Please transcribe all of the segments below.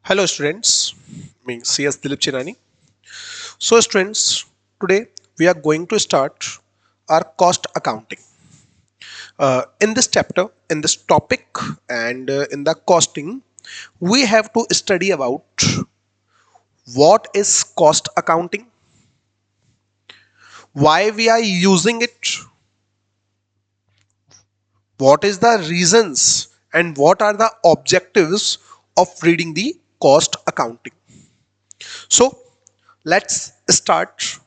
Hello students, me CS Dilip Chinani. So students, today we are going to start our cost accounting. In this chapter, in this topic and in the costing, we have to study about what is cost accounting, why we are using it, what is the reasons and what are the objectives of reading the cost accounting. So let's start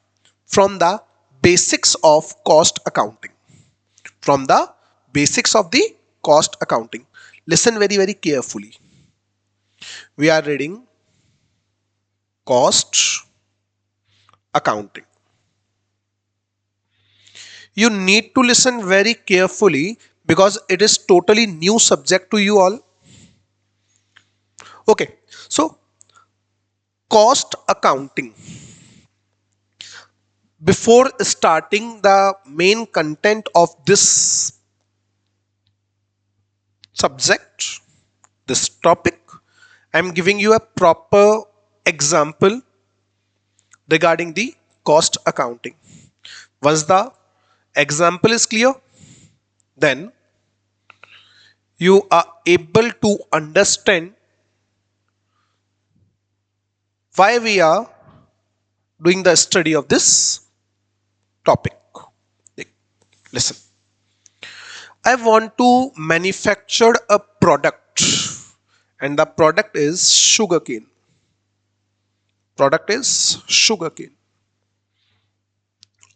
from the basics of cost accounting. From the basics of the cost accounting. Listen very carefully. We are reading cost accounting. You need to listen very carefully because it is totally new subject to you all. Okay, so cost accounting. Before starting the main content of this subject, this topic, I am giving you a proper example regarding the cost accounting. Once the example is clear, then you are able to understand why we are doing the study of this topic. Listen, I want to manufacture a product and the product is sugarcane. Product is sugarcane.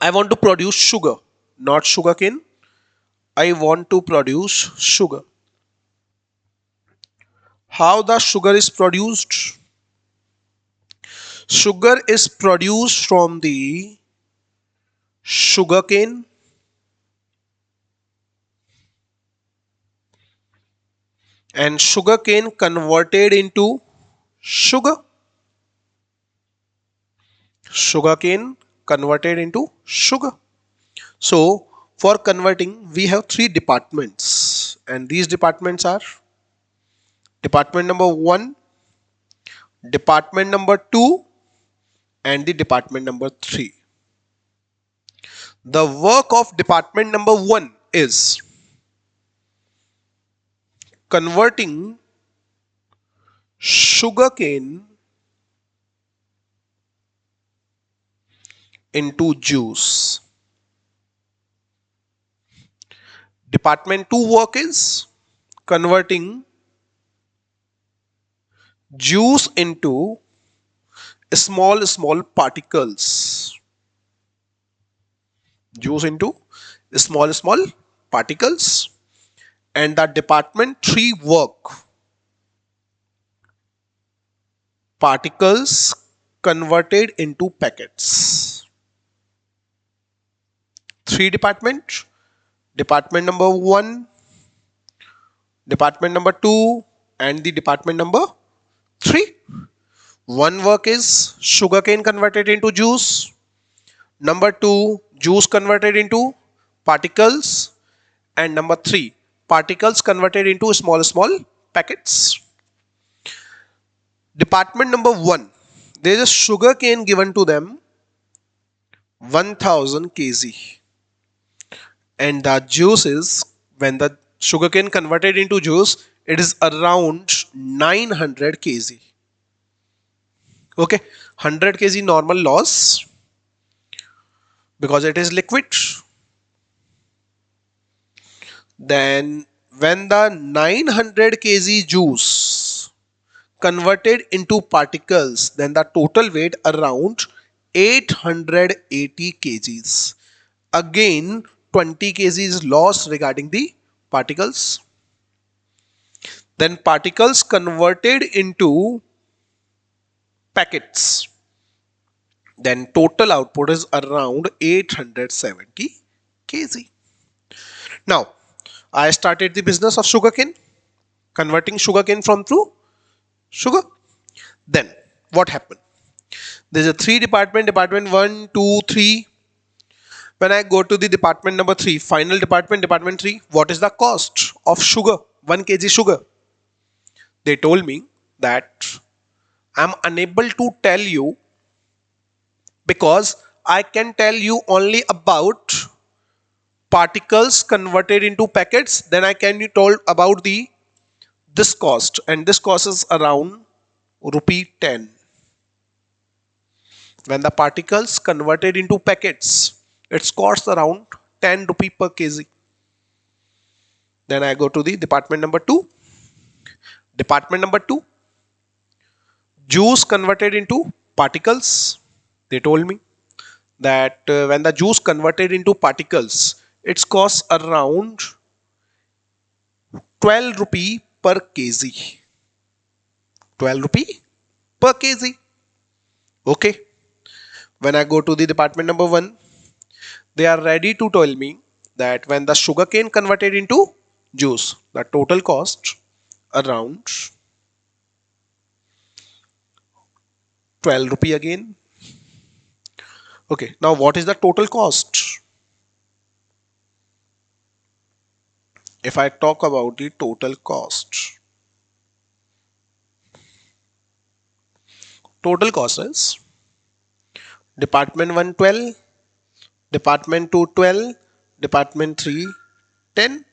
I want to produce sugar, not sugarcane. I want to produce sugar. How the sugar is produced? Sugar is produced from the sugarcane and sugarcane converted into sugar. Sugarcane converted into sugar. So for converting we have three departments and these departments are department number 1, department number 2 and the department number 3. The work of department number 1 is converting sugarcane into juice. Department 2 work is converting juice into small particles. Juice into small particles. And the department 3 work, particles converted into packets. 3 department, department number 1, department number 2 and the department number 3. One work is sugarcane converted into juice. Number 2, juice converted into particles. And number 3, particles converted into small packets. Department number 1, there is a sugarcane given to them 1000 kg. And the juice is, when the sugarcane converted into juice, it is around 900 kg. Okay, 100 kg normal loss because it is liquid. Then when the 900 kg juice converted into particles, then the total weight around 880 kgs. Again 20 kgs loss regarding the particles. Then particles converted into packets. Then total output is around 870 kg. Now I started the business of sugarcane, converting sugarcane from to sugar. Then what happened? There's a 3 department, department 1, 2, 3. When I go to the department number 3, final department, department 3, what is the cost of sugar, 1 kg sugar? They told me that I'm unable to tell you because I can tell you only about particles converted into packets. Then I can be told about the this cost, and this cost is around rupee 10. When the particles converted into packets, it costs around 10 rupee per kg. Then I go to the department number 2. Department number 2, juice converted into particles. They told me that when the juice converted into particles, it costs around 12 rupee per kg. 12 rupee per kg. Okay. When I go to the department number 1, they are ready to tell me that when the sugarcane converted into juice, the total cost around 12 rupee again. Okay, now what is the total cost? If I talk about the total cost is department 1 12, department 2 12, department 3 10.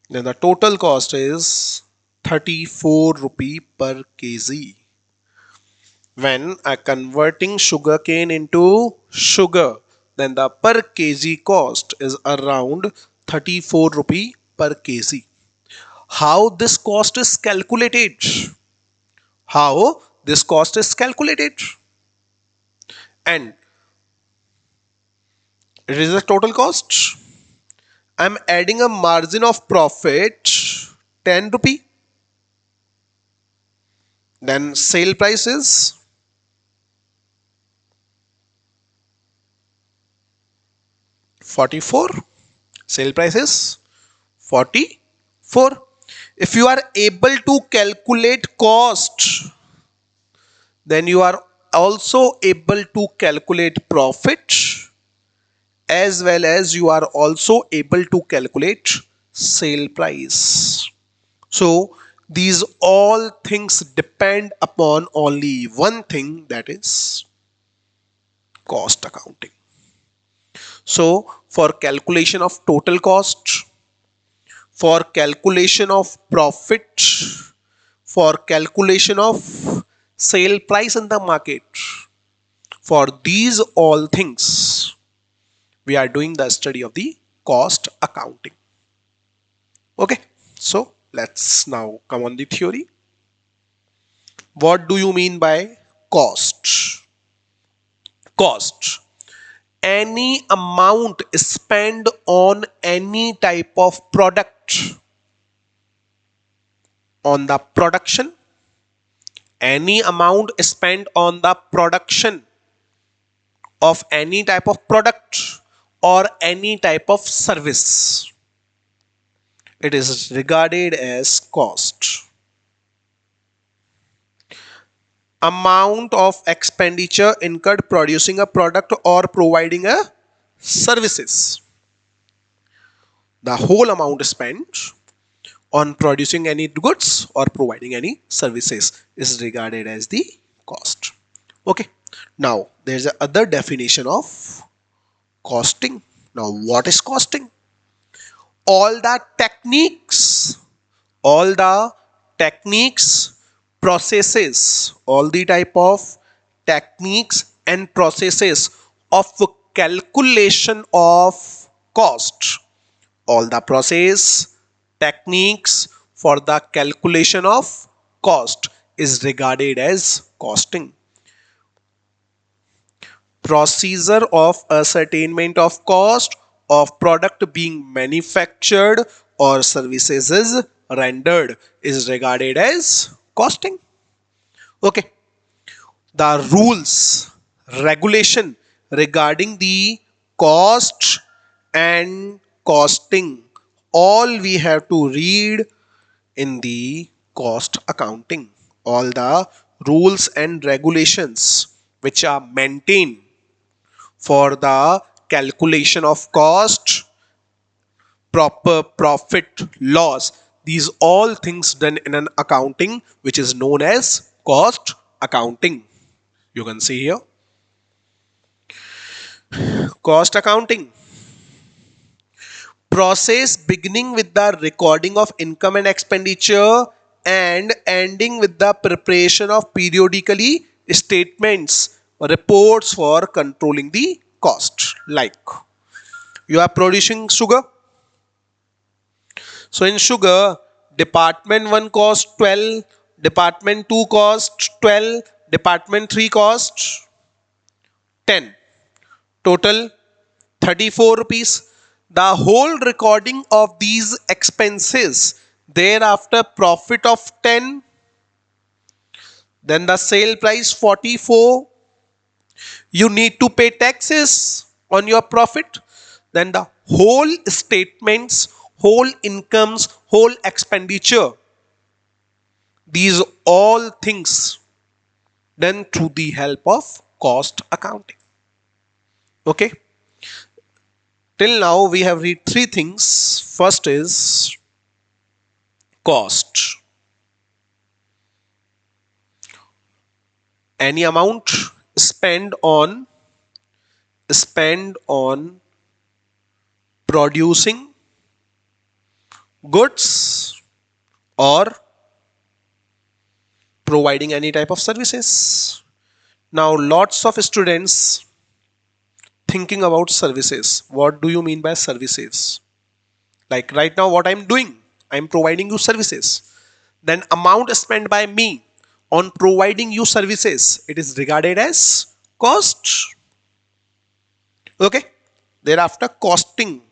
Then the total cost is 34 rupee per kg. When I converting sugarcane into sugar, then the per kg cost is around 34 rupee per kg. How this cost is calculated? How this cost is calculated? And it is the total cost. I'm adding a margin of profit 10 rupee. Then sale price is 44. Sale price is 44. If you are able to calculate cost, then you are also able to calculate profit, as well as you are also able to calculate sale price. So these all things depend upon only one thing, that is cost accounting. So for calculation of total cost, for calculation of profit, for calculation of sale price in the market, for these all things, we are doing the study of the cost accounting. Okay, so let's now come on the theory. What do you mean by cost? Cost: any amount spent on any type of product, on the production, any amount spent on the production of any type of product or any type of service, it is regarded as cost. Amount of expenditure incurred producing a product or providing a services. The whole amount spent on producing any goods or providing any services is regarded as the cost. Okay. Now there's a other definition of costing. Now what is costing? All the techniques, all the techniques, processes, all the type of techniques and processes of calculation of cost, all the process, techniques for the calculation of cost is regarded as costing. Procedure of ascertainment of cost of product being manufactured or services is rendered is regarded as costing. Okay. The rules, regulation regarding the cost and costing, all we have to read in the cost accounting. All the rules and regulations which are maintained for the calculation of cost, proper profit loss, These all things done in an accounting which is known as cost accounting. You can see here cost accounting process beginning with the recording of income and expenditure and ending with the preparation of periodically statements reports for controlling the cost. Like you are producing sugar, so in sugar department 1 cost 12, department 2 cost 12, department 3 cost 10, total 34 rupees. The whole recording of these expenses, thereafter profit of 10, then the sale price 44. You need to pay taxes on your profit. Then the whole statements, whole incomes, whole expenditure. These all things done through the help of cost accounting. Okay. Till now we have read three things. First is cost. Any amount spent on producing goods or providing any type of services. Now lots of students thinking about services. What do you mean by services? Like right now what I'm doing, I'm providing you services. Then amount spent by me on providing you services, it is regarded as cost. Okay. Thereafter costing.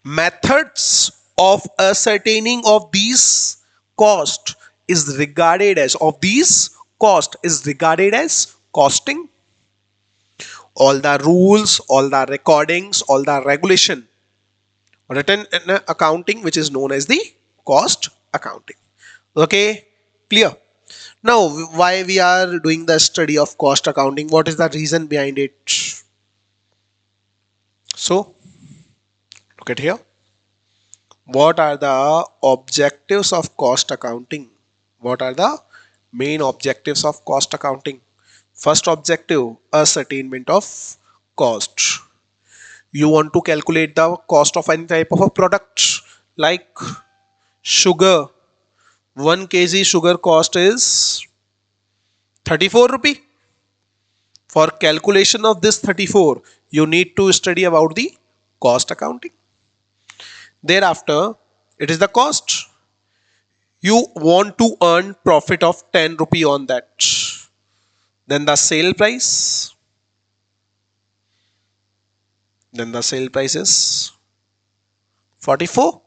Methods of ascertaining of these cost is regarded as costing. All the rules, all the recordings, all the regulation written in accounting which is known as the cost accounting. Okay, clear? Now why we are doing the study of cost accounting? What is the reason behind it? So look at here. What are the objectives of cost accounting? What are the main objectives of cost accounting? First objective, ascertainment of cost. You want to calculate the cost of any type of a product like sugar. 1 kg sugar cost is 34 rupee. For calculation of this 34, you need to study about the cost accounting. Thereafter, it is the cost. You want to earn profit of 10 rupee on that. Then the sale price. Then the sale price is 44.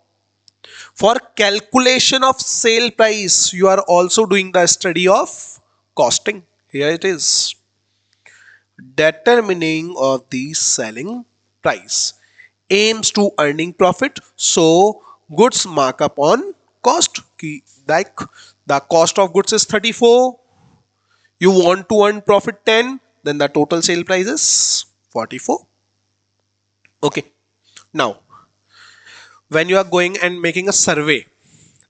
For calculation of sale price, you are also doing the study of costing. Here it is. Determining of the selling price. Aims to earning profit. So goods markup on cost. Like the cost of goods is 34. You want to earn profit 10. Then the total sale price is 44. Okay. Now, when you are going and making a survey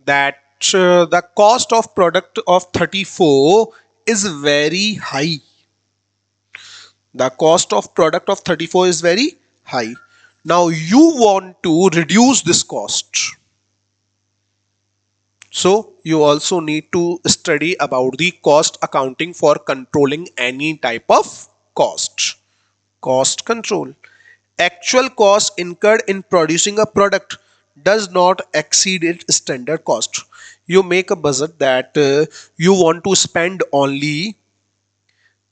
that the cost of product of 34 is very high. The cost of product of 34 is very high. Now you want to reduce this cost. So you also need to study about the cost accounting for controlling any type of cost. Cost control. Actual cost incurred in producing a product does not exceed its standard cost. You make a budget that you want to spend only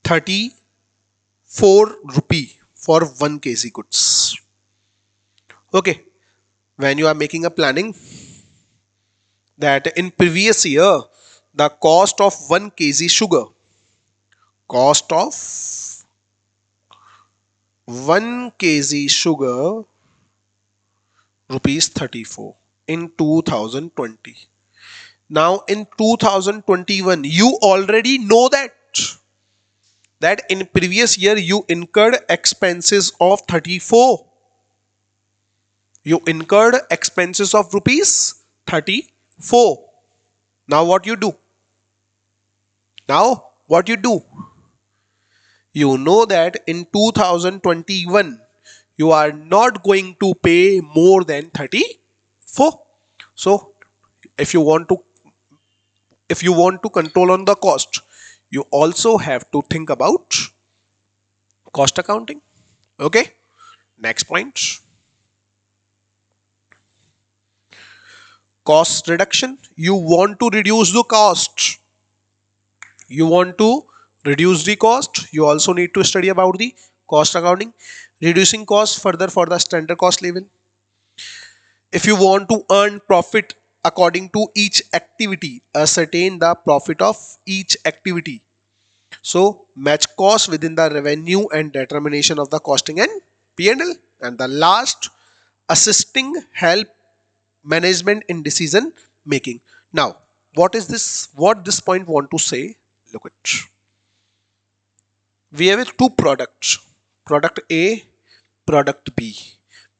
34 rupee for 1 kg goods. Okay, when you are making a planning that in previous year the cost of 1 kg sugar, cost of 1 kg sugar rupees 34 in 2020. Now in 2021 you already know that in previous year you incurred expenses of 34. You incurred expenses of rupees 34. Now what you do? Now what you do? You know that in 2021 you are not going to pay more than 34. So if you want to control on the cost, you also have to think about cost accounting. Okay, next point, cost reduction. You want to reduce the cost. You want to reduce the cost, you also need to study about the cost accounting. Reducing cost further for the standard cost level. If you want to earn profit according to each activity, ascertain the profit of each activity. So match cost within the revenue and determination of the costing and P&L. And the last, assisting help management in decision making. Now what is this, what this point want to say? Look at, we have two products, product A, product B.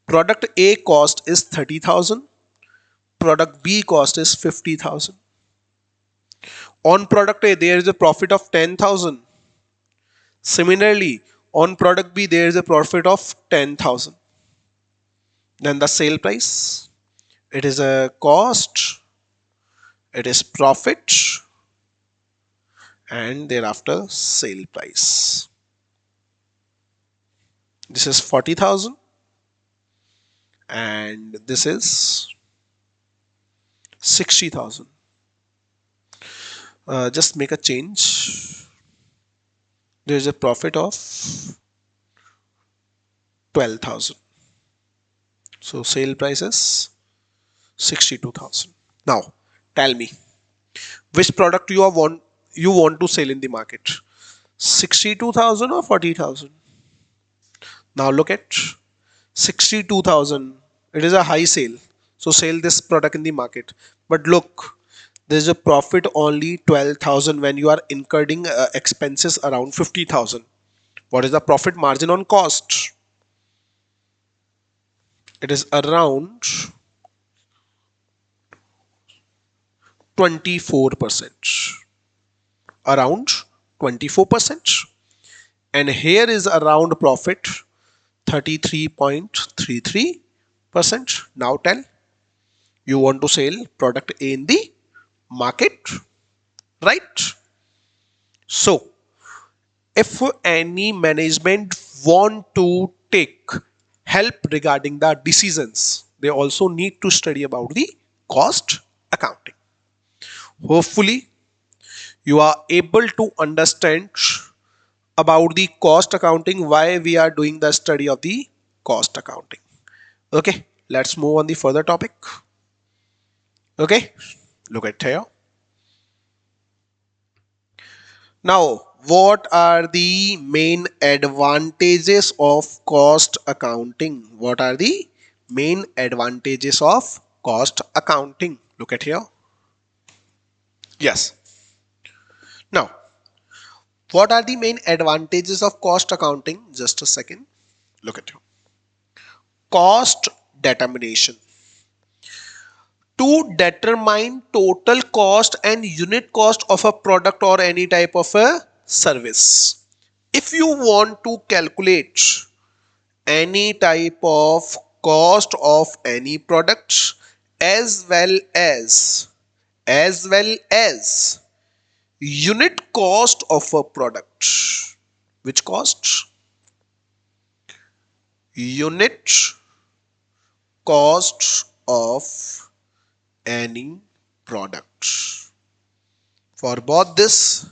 Product A cost is 30,000, product B cost is 50,000. On product A there is a profit of 10,000. Similarly on product B there is a profit of 10,000. Then the sale price, it is a cost, it is profit, and thereafter sale price. This is 40,000 and this is 60,000. Just make a change. There is a profit of 12,000. So sale price is 62,000. Now tell me which product you want to sell in the market, 62,000 or 40,000? Now look at 62,000. It is a high sale, so sell this product in the market. But look, there is a profit only 12,000 when you are incurring expenses around 50,000. What is the profit margin on cost? It is around 24%. Around 24%. And here is around profit 33.33%. Now tell, you want to sell product A in the market, right? So if any management want to take help regarding the decisions, they also need to study about the cost accounting. Hopefully you are able to understand about the cost accounting, why we are doing the study of the cost accounting. Okay, let's move on the further topic. Okay, look at here. Now what are the main advantages of cost accounting? What are the main advantages of cost accounting? Look at here. Yes. Now what are the main advantages of cost accounting? Just a second. Look at here. Cost determination. To determine total cost and unit cost of a product or any type of a service. If you want to calculate any type of cost of any product as well as unit cost of a product. Which cost? Unit cost of any product. For both this,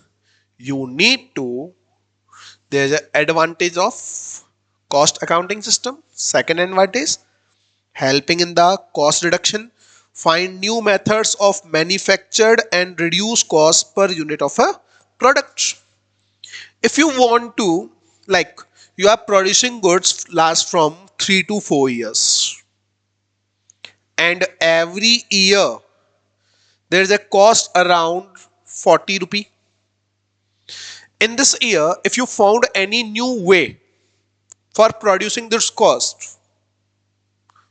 you need to, there is an advantage of cost accounting system. Second advantage, helping in the cost reduction. Find new methods of manufactured and reduce cost per unit of a product. If you want to, like, you are producing goods last from 3 to 4 years, and every year there is a cost around 40 rupee. In this year, if you found any new way for producing this cost,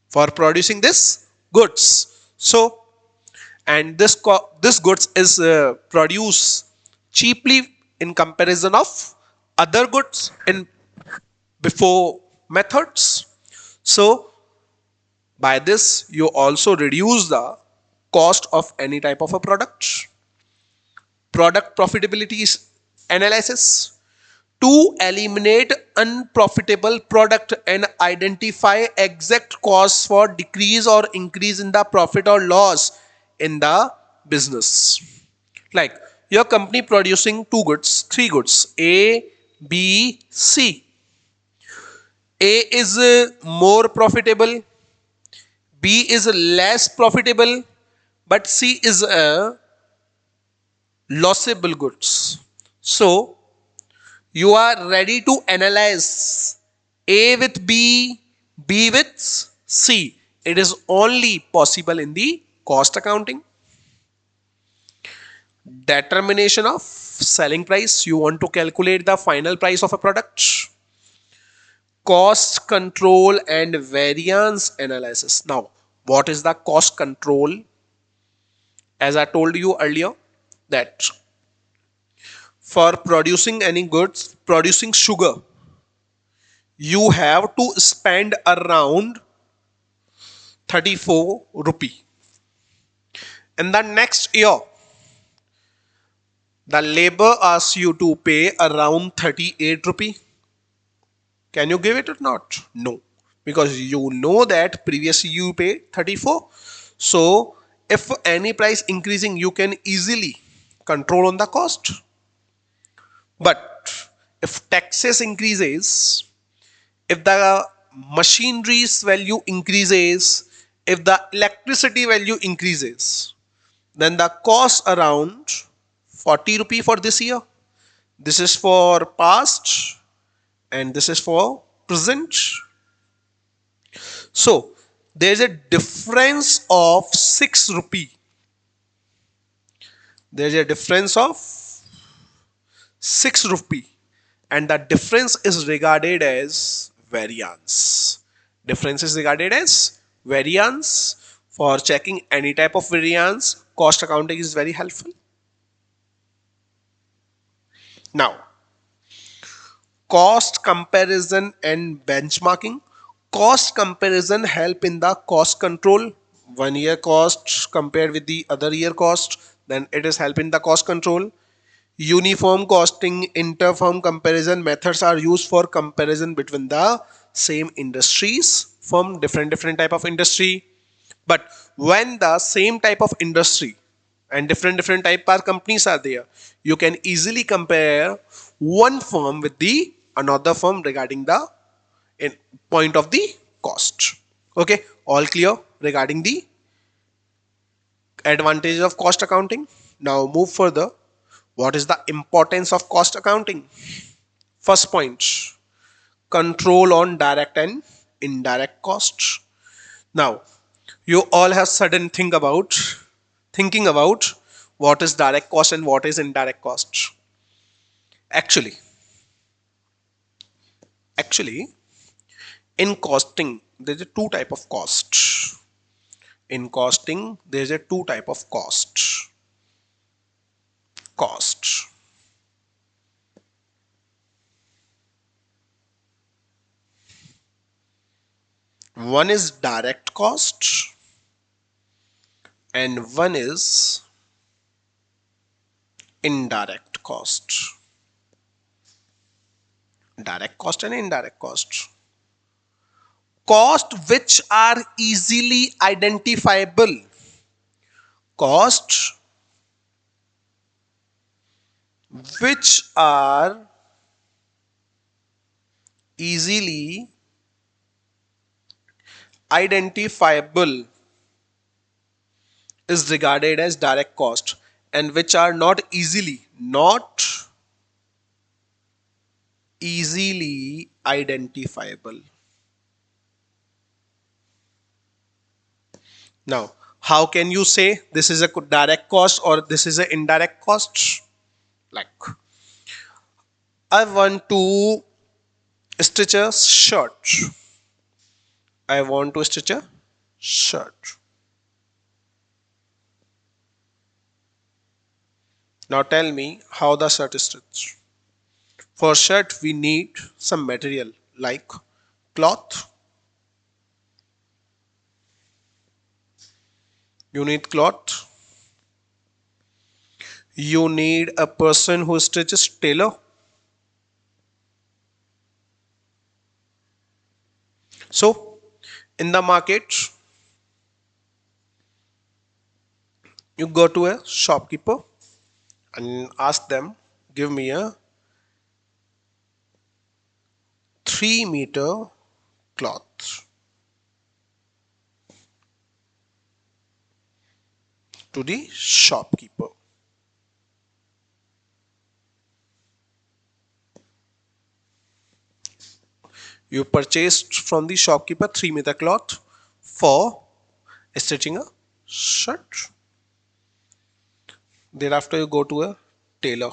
for producing this goods. So, and this goods is produced cheaply in comparison of other goods in before methods. So by this you also reduce the cost of any type of a product. Product profitability is analysis to eliminate unprofitable product and identify exact costs for decrease or increase in the profit or loss in the business. Like your company producing two goods, three goods, A, B, C. A is more profitable, B is less profitable, but C is a lossable goods. So you are ready to analyze A with B, B with C. It is only possible in the cost accounting. Determination of selling price. You want to calculate the final price of a product. Cost control and variance analysis. Now, what is the cost control? As I told you earlier, that for producing any goods, producing sugar, you have to spend around 34 rupee. In the next year, the labor asks you to pay around 38 rupee. Can you give it or not? No. Because you know that previously you paid 34. So if any price increasing, you can easily control on the cost. But if taxes increases, if the machinery's value increases, if the electricity value increases, then the cost around 40 rupee for this year. This is for past and this is for present. So there is a difference of 6 rupee. There is a difference of 6 rupee, and the difference is regarded as variance. Difference is regarded as variance. For checking any type of variance, cost accounting is very helpful. Now, cost comparison and benchmarking. Cost comparison help in the cost control. 1 year cost compared with the other year cost, then it is help in the cost control. Uniform costing, inter-firm comparison methods are used for comparison between the same industries from different type of industry. But when the same type of industry and different type of companies are there, you can easily compare one firm with the another firm regarding the point of the cost. Okay, all clear regarding the advantages of cost accounting. Now move further. What is the importance of cost accounting? First point, control on direct and indirect costs. Now, you all have sudden thinking about what is direct cost and what is indirect cost. Actually, actually, in costing, there's a two type of cost. In costing, there's a two type of cost. Cost. One is direct cost and one is indirect cost. Direct cost and indirect cost. Cost which are easily identifiable. Cost which are easily identifiable is regarded as direct cost, and which are not easily identifiable. Now, how can you say this is a direct cost or this is an indirect cost? Like, I want to stitch a shirt. I want to stitch a shirt. Now tell me how the shirt is stitched. For shirt we need some material like cloth. You need cloth. You need a person who stitches, tailor. So in the market you go to a shopkeeper and ask them, give me a 3 meter cloth to the shopkeeper. You purchased from the shopkeeper 3 meter cloth for stitching a shirt. Thereafter, you go to a tailor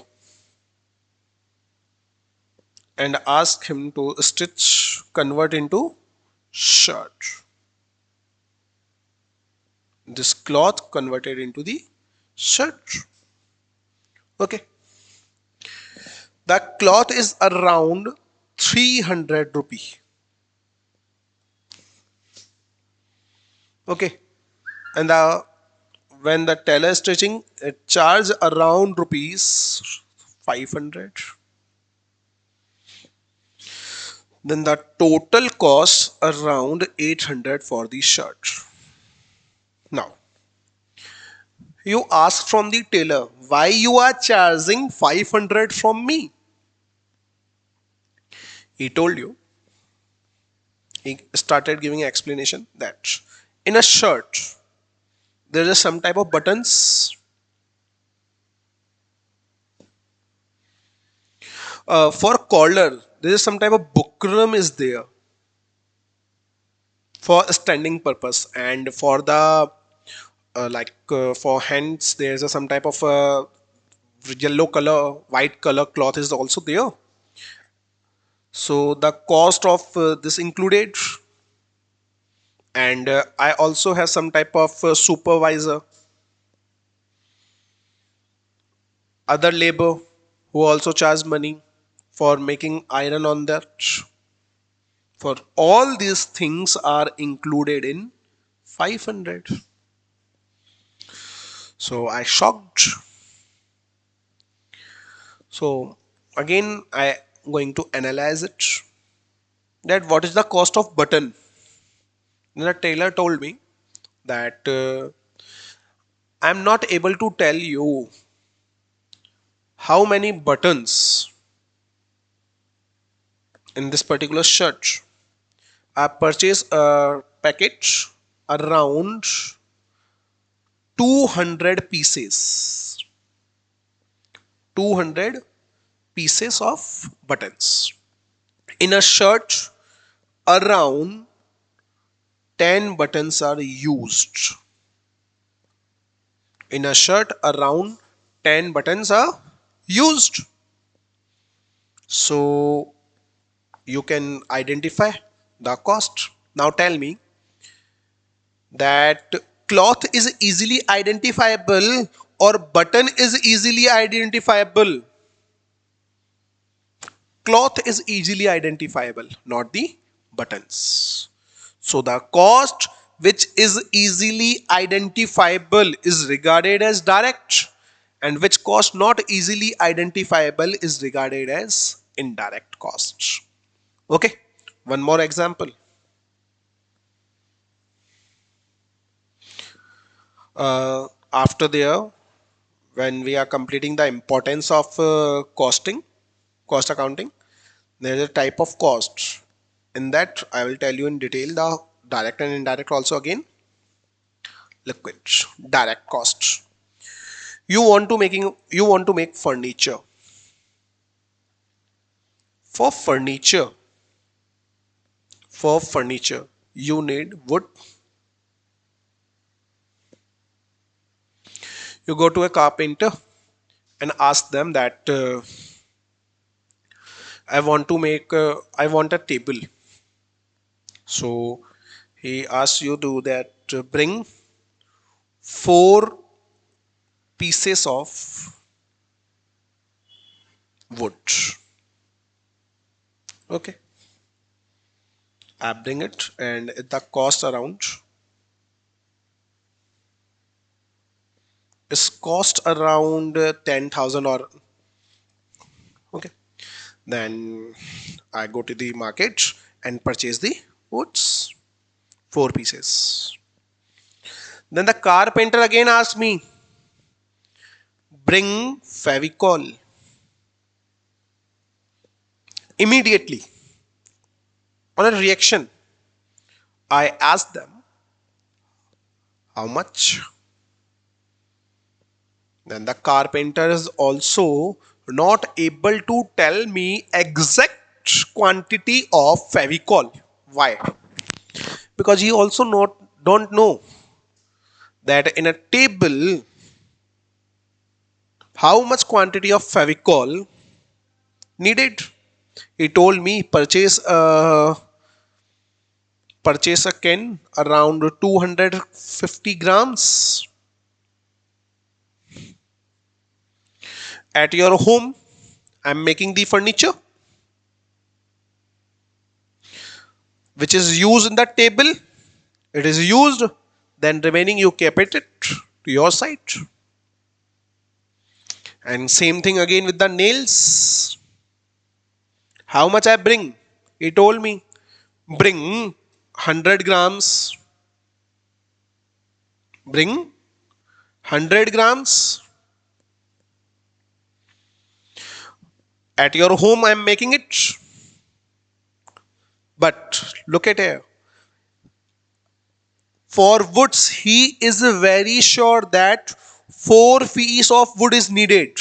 and ask him to stitch, convert into shirt. This cloth converted into the shirt. Okay. The cloth is around 300 rupee. Okay. And when the tailor is stitching, it charge around rupees 500. Then the total cost around 800 for the shirt. Now, you ask from the tailor, why you are charging 500 from me? He told you, he started giving explanation that in a shirt, there is some type of buttons. For collar, there is some type of bukram is there for standing purpose, and for the for hands, there is some type of yellow color, white color cloth is also there. So the cost of this included, and I also have some type of supervisor, other labor who also charge money for making iron on that. For all these things are included in 500. So I shocked. So again I going to analyze it, that what is the cost of button. The tailor told me that I'm not able to tell you how many buttons in this particular shirt. I purchased a packet around 200 pieces. 200 pieces of buttons. In a shirt, around 10 buttons are used. In a shirt, around 10 buttons are used. So you can identify the cost. Now tell me that cloth is easily identifiable or button is easily identifiable. Cloth is easily identifiable, not the buttons. So the cost which is easily identifiable is regarded as direct, and which cost not easily identifiable is regarded as indirect costs. Okay, one more example. After there, when we are completing the importance of cost accounting, there is a type of cost. In that, I will tell you in detail the direct and indirect also again. Liquid, direct costs. You want to make furniture. For furniture, you need wood. You go to a carpenter and ask them that I want a table. So he asks you to that bring 4 pieces of wood. Okay, I bring it and the cost around is cost around 10,000 or okay. Then I go to the market and purchase the woods, 4 pieces. Then the carpenter again asks me, bring Fevicol. Immediately, on a reaction, I ask them, how much? Then the carpenter is also not able to tell me exact quantity of Fevicol. Why? Because he also don't know that in a table how much quantity of Fevicol needed. He told me purchase a can around 250 grams. At your home, I'm making the furniture which is used in the table. It is used, then remaining you keep it to your side. And same thing again with the nails. How much I bring? He told me, bring 100 grams. Bring 100 grams. At your home, I am making it. But look at here. For woods, he is very sure that 4 pieces of wood is needed.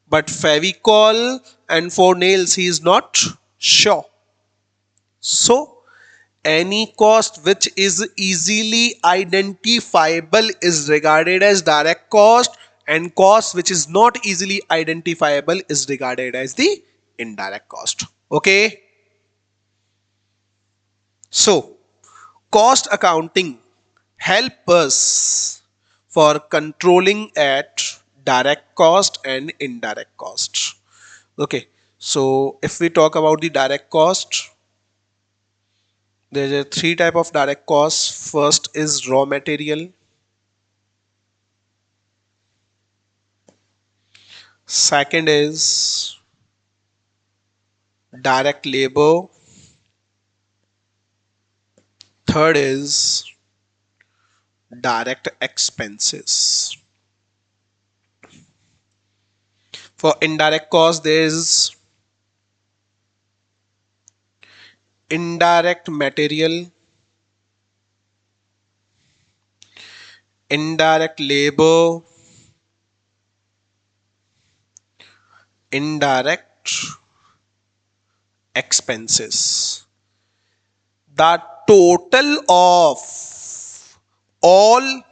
But Fevicol and for nails, he is not sure. So, any cost which is easily identifiable is regarded as direct cost, and cost which is not easily identifiable is regarded as the indirect cost. Okay. So, cost accounting help us for controlling at direct cost and indirect cost. Okay. So, if we talk about the direct cost, there are 3 type of direct costs. First is raw material. Second is direct labor. Third is direct expenses. For indirect cost, there is indirect material, indirect labor, indirect expenses. The total of all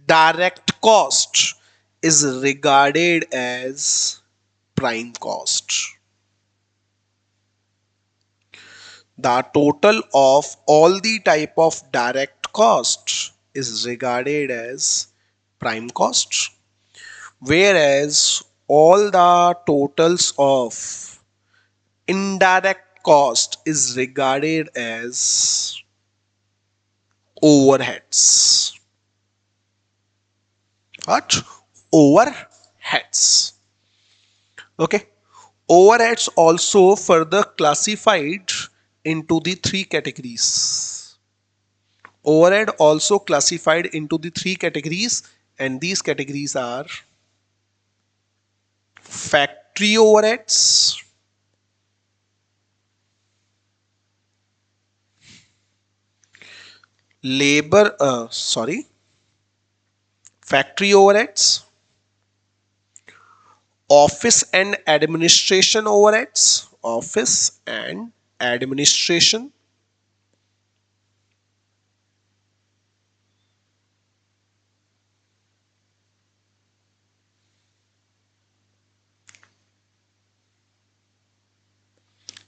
direct cost is regarded as prime cost. The total of all the type of direct cost is regarded as prime cost, whereas all the totals of indirect cost is regarded as overheads. What? Overheads. Okay. Overheads also further classified into the 3 categories. Overhead also classified into the 3 categories, and these categories are factory overheads, factory overheads, office and administration overheads, office and administration,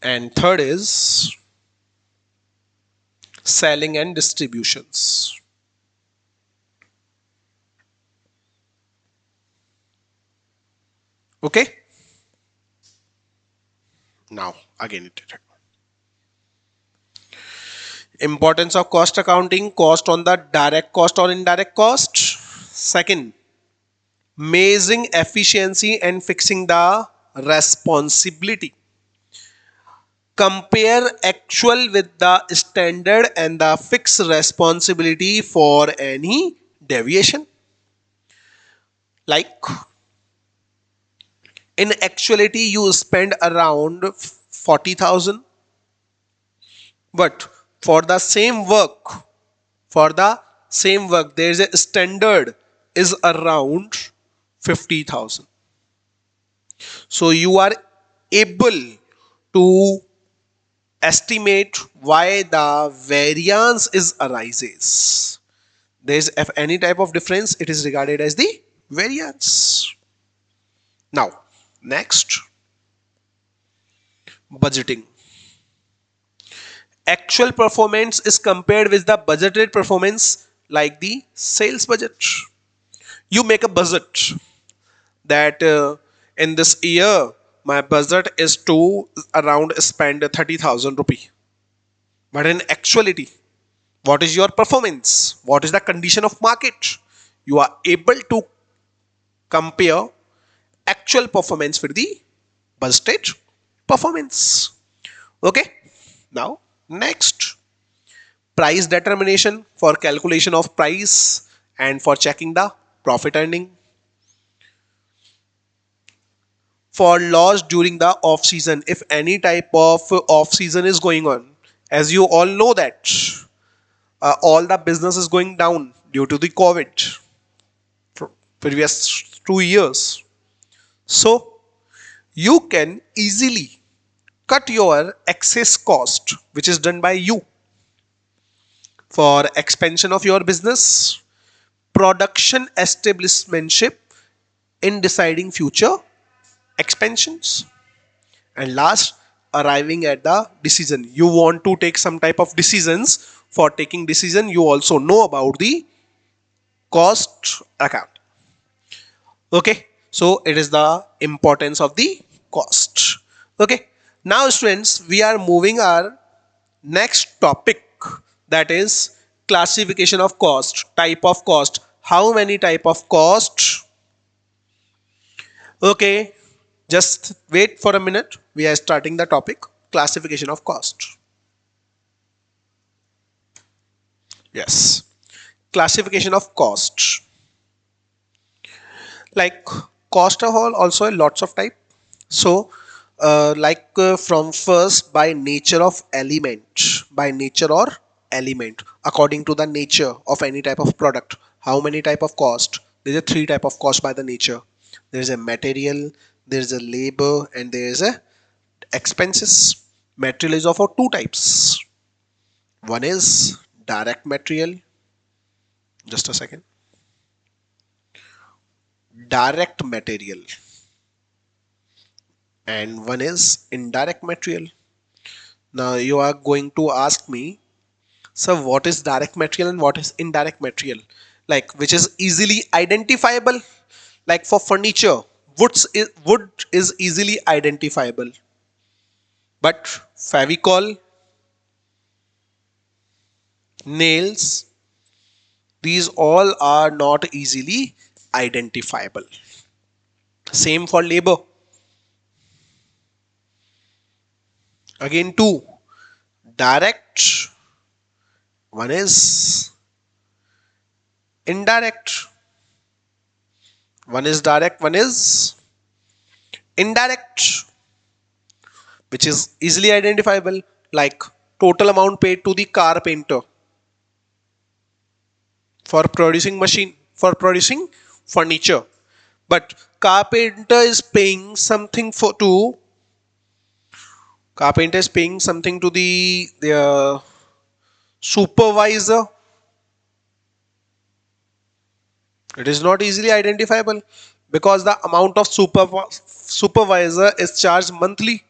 and third is selling and distributions. Okay. Now again it. Importance of cost accounting: cost on the direct cost or indirect cost. Second, measuring efficiency and fixing the responsibility. Compare actual with the standard and the fixed responsibility for any deviation. Like in actuality, you spend around 40,000, but for the same work, there is a standard is around 50,000. So you are able to estimate why the variance is arises. There is if any type of difference, it is regarded as the variance. Now next, budgeting. Actual performance is compared with the budgeted performance, like the sales budget. You make a budget that in this year my budget is to around spend 30,000 rupee, but in actuality, what is your performance, what is the condition of market? You are able to compare actual performance with the budgeted performance. Okay. Now next, price determination, for calculation of price and for checking the profit earning. For loss during the off season, if any type of off season is going on, as you all know that all the business is going down due to the COVID for previous 2 years. So you can easily cut your excess cost which is done by you for expansion of your business, production establishmentship in deciding future expansions, and last, arriving at the decision. You want to take some type of decisions. For taking decision, you also know about the cost account. Okay, so it is the importance of the cost. Okay, now students, we are moving our next topic, that is classification of cost, type of cost. How many type of cost? Okay, just wait for a minute. We are starting the topic, classification of cost. Yes, classification of cost. Like cost of all also lots of type. So from first, by nature of element, by nature or element, according to the nature of any type of product, how many type of cost? There is a three type of cost by the nature. There is a material, there is a labor, and there is a expenses. Material is of two types. One is direct material. Just a second. Direct material, and one is indirect material. Now you are going to ask me, so what is direct material and what is indirect material? Like which is easily identifiable? Like for furniture, wood is easily identifiable, but Favicol, nails, these all are not easily identifiable. Same for labor. Again, two, direct, one is indirect. One is direct, one is indirect, which is easily identifiable, like total amount paid to the carpenter for producing machine, for producing furniture. But carpenter is paying something to the supervisor. It is not easily identifiable because the amount of supervisor is charged monthly.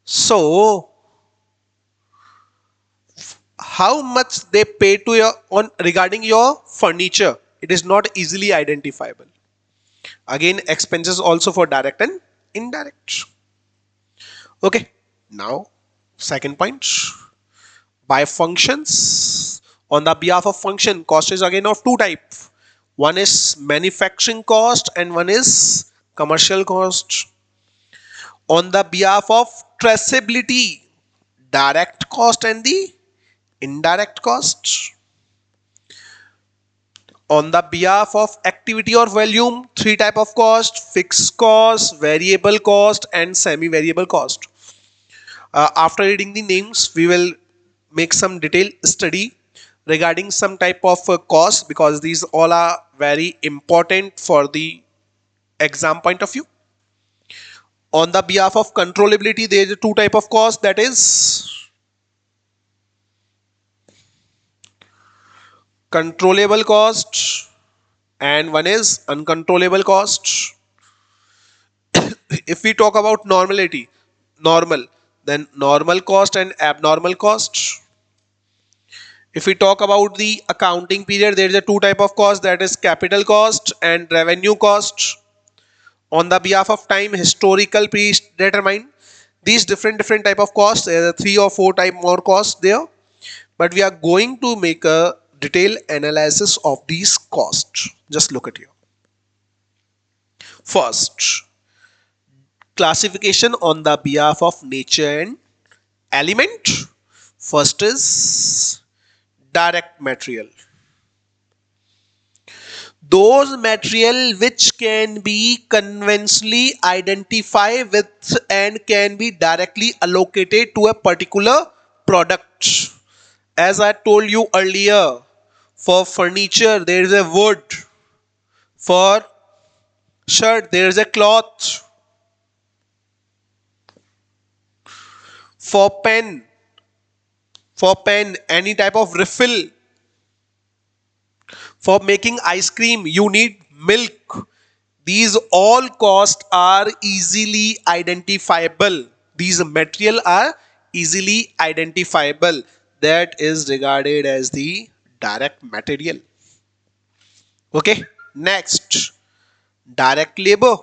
So how much they pay to your on regarding your furniture, it is not easily identifiable. Again, expenses also for direct and indirect. Okay, now second point, by functions. On the behalf of function, cost is again of two type. One is manufacturing cost and one is commercial cost. On the behalf of traceability, direct cost and the indirect cost. On the behalf of activity or volume, three type of cost: fixed cost, variable cost and semi-variable cost. After reading the names, we will make some detailed study regarding some type of cost, because these all are very important for the exam point of view. On the behalf of controllability, there is two type of cost, that is controllable cost and one is uncontrollable cost. If we talk about normal, then normal cost and abnormal cost. If we talk about the accounting period, there is a two type of cost, that is capital cost and revenue cost. On the behalf of time, historical predetermined. These different type of costs, there are three or four type more costs there, but we are going to make a detailed analysis of these costs. Just look at here. First, classification on the behalf of nature and element. First is direct material. Those material which can be conventionally identified with and can be directly allocated to a particular product. As I told you earlier, for furniture there is a wood, for shirt there is a cloth, for pen any type of refill, for making ice cream you need milk. These all costs are easily identifiable. These material are easily identifiable. That is regarded as the direct material. Okay, next, direct labor.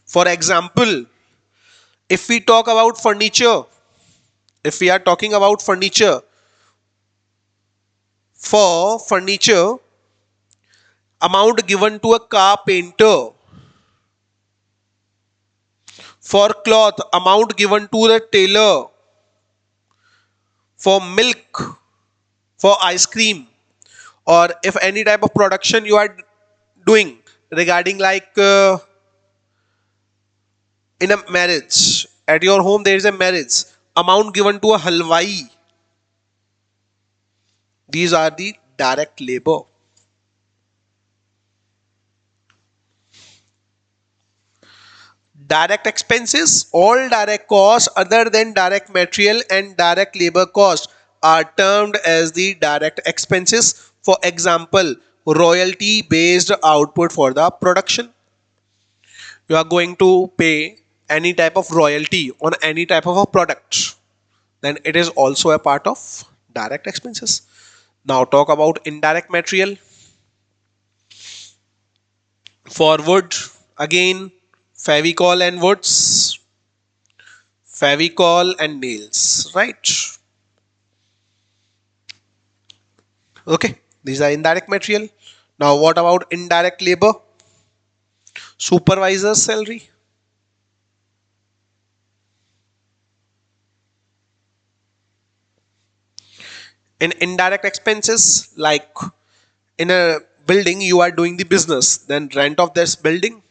For example, if we talk about furniture, if we are talking about furniture, for furniture, amount given to a carpenter. For cloth, amount given to the tailor. For milk, for ice cream, or if any type of production you are doing regarding like in a marriage, at your home there is a marriage, amount given to a halwai. These are the direct labor. Direct expenses, all direct costs other than direct material and direct labor cost are termed as the direct expenses. For example, royalty based output for the production. You are going to pay any type of royalty on any type of a product, then it is also a part of direct expenses. Now talk about indirect material. For wood, again, Fevicol and woods, Fevicol and nails, right? Okay, these are indirect material. Now what about indirect labor? Supervisor's salary. In indirect expenses, like in a building you are doing the business, then rent of this building,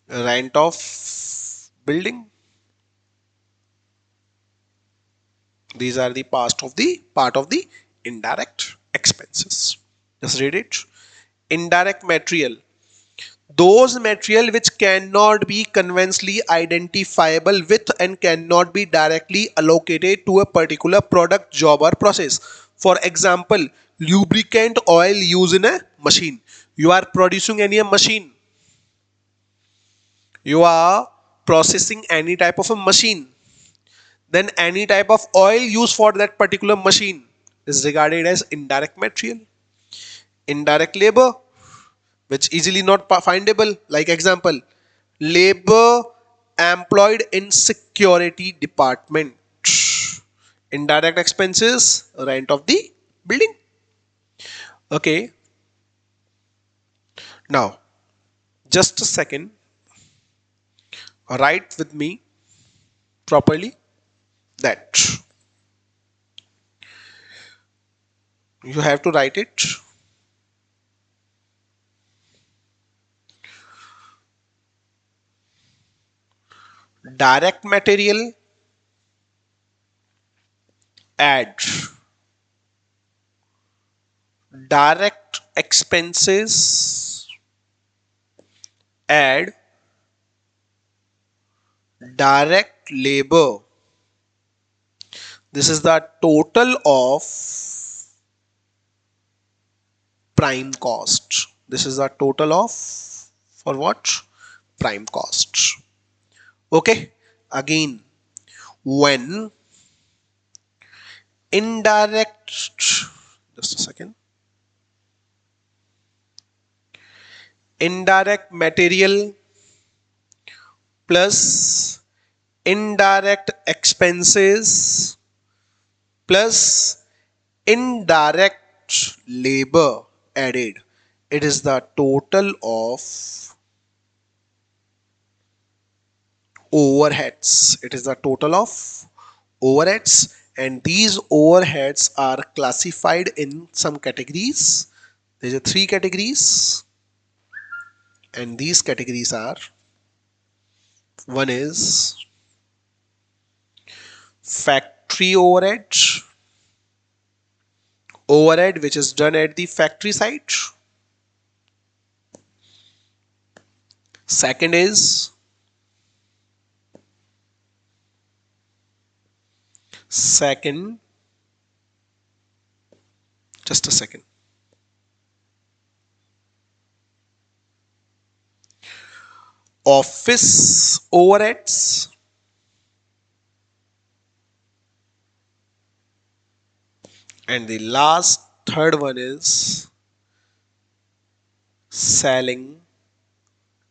rent of building. These are the part of the indirect expenses. Just read it. Indirect material, those material which cannot be conventionally identifiable with and cannot be directly allocated to a particular product, job or process. For example, lubricant oil used in a machine. You are producing any machine, you are processing any type of a machine, then any type of oil used for that particular machine is regarded as indirect material. Indirect labor, which easily not findable. Like example, labor employed in security department. Indirect expenses, rent of the building. Okay, now just a second, write with me properly that you have to write it. Direct material add direct expenses add direct labor. This is the total of prime cost. This is the total of for what? Prime cost. Okay. Again, when indirect, just a second, indirect material plus indirect expenses plus indirect labor added, it is the total of overheads. It is the total of overheads, and these overheads are classified in some categories. There are three categories, and these categories are: one is factory overhead, overhead which is done at the factory site. Second is second, just a second. Office overheads. And the last third one is selling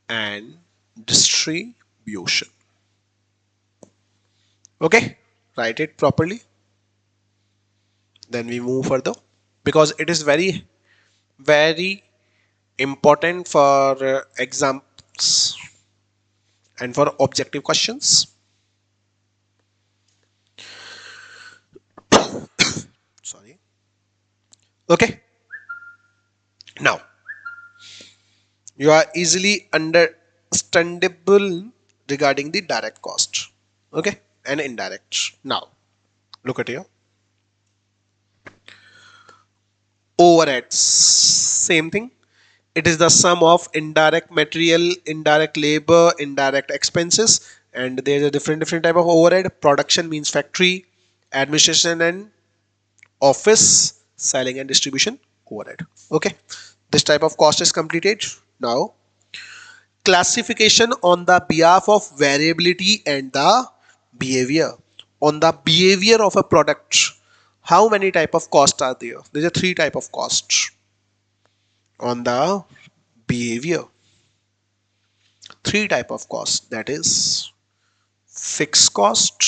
and distribution. Okay, write it properly. Then we move further because it is very important for exams and for objective questions. Sorry. Okay. Now you are easily understandable regarding the direct cost. Okay, and indirect. Now look at here. Overheads, same thing. It is the sum of indirect material, indirect labor, indirect expenses, and there is a different type of overhead. Production means factory, administration and office, selling and distribution overhead. Okay, this type of cost is completed. Now classification on the behalf of variability and the behavior. On the behavior of a product, how many type of costs are there? There are three type of costs on the behavior. Three type of cost, that is fixed cost,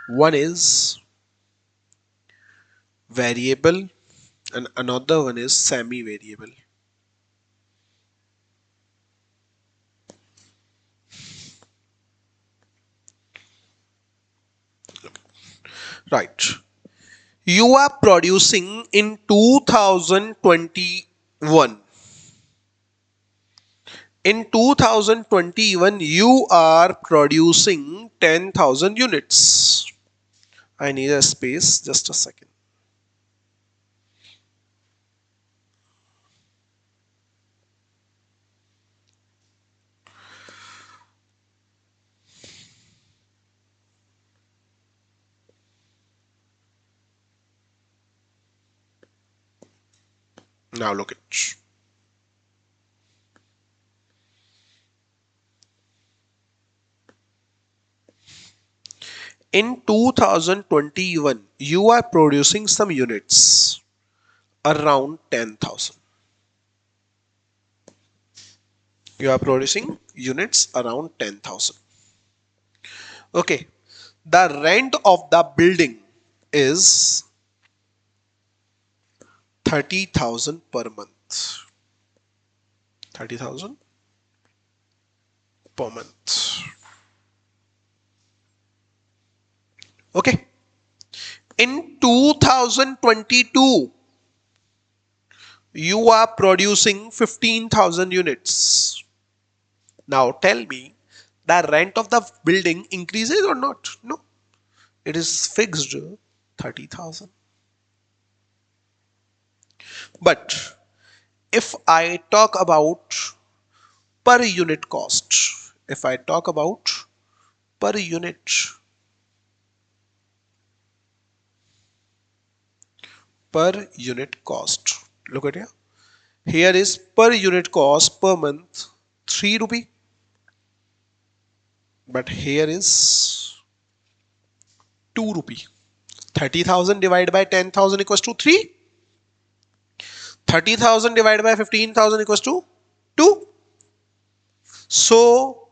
one is variable, and another one is semi variable. Right, you are producing in 2021. In 2021 you are producing 10,000 units. I need a space, just a second. Now look at, in 2021 you are producing some units. around 10,000. You are producing units around 10,000. Okay. The rent of the building is 30,000 per month. 30,000 per month. Okay. In 2022, you are producing 15,000 units. Now tell me, the rent of the building increases or not? No, it is fixed 30,000. But if I talk about per unit cost, if I talk about per unit cost, look at here. Here is per unit cost per month 3 rupee, but here is 2 rupee. 30,000 divided by 10,000 equals to 3. 30,000 divided by 15,000 equals to 2. So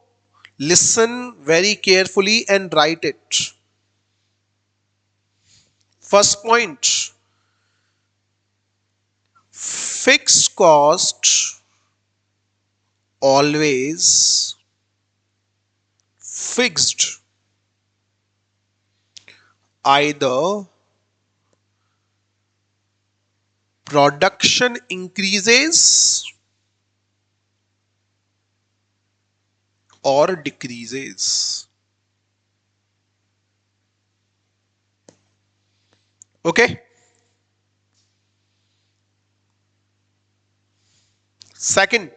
listen very carefully and write it. First point, fixed cost always fixed. Either production increases or decreases. Okay. Second,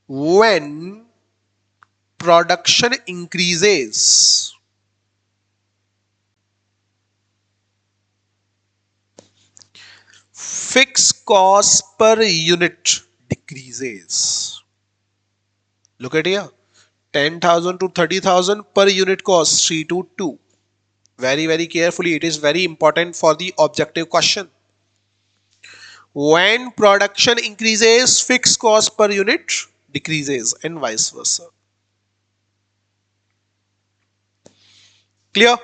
when production increases, fixed cost per unit decreases. Look at here, 10,000 to 30,000 per unit cost, 3 to 2. Very carefully, it is very important for the objective question. When production increases, fixed cost per unit decreases and vice versa. Clear?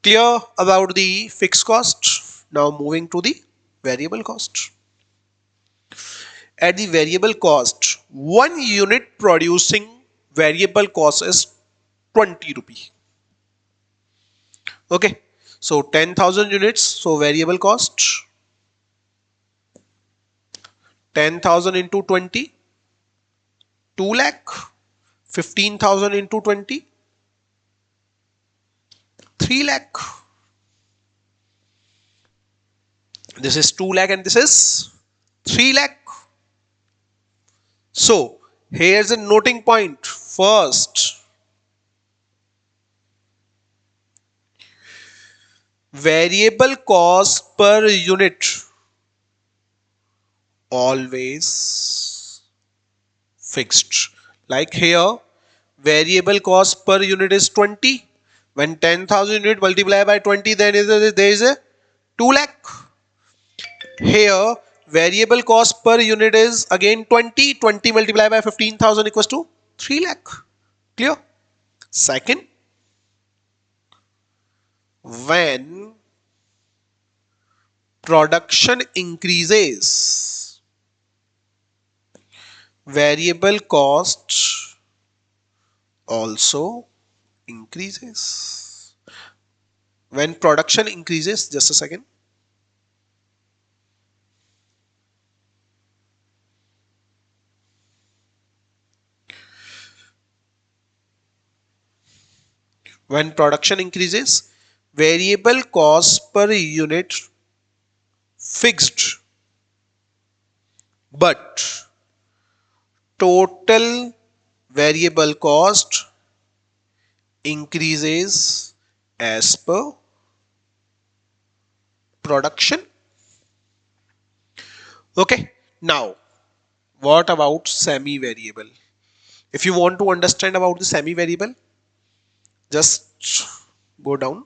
Clear about the fixed cost? Now moving to the variable cost. At the variable cost, 1 unit producing variable cost is 20 rupee. Okay, so 10,000 units, so variable cost 10,000 into 20, 2 lakh. 15,000 into 20, 3 lakh. This is 2 lakh and this is 3 lakh. So here's a noting point. First, variable cost per unit always fixed. Like here, variable cost per unit is 20. When 10,000 unit multiply by 20, then there is a 2 lakh. Here, variable cost per unit is again 20. 20 multiplied by 15,000 equals to 3 lakh. Clear? Second, when production increases, variable cost also increases. When production increases, just a second. When production increases, variable cost per unit fixed, but total variable cost increases as per production. Okay, now What about semi-variable? If you want to understand about the semi-variable, just go down.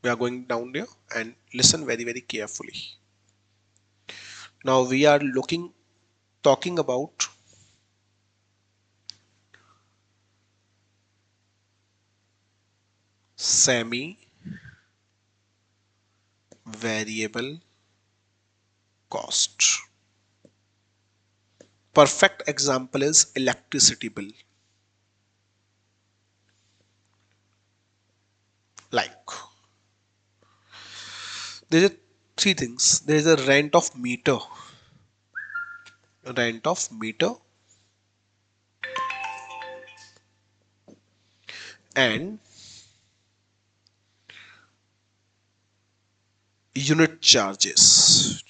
We are going down there and listen very, very carefully. Now we are talking about semi-variable cost. Perfect example is electricity bill. Like there are three things. There is a rent of meter, and unit charges.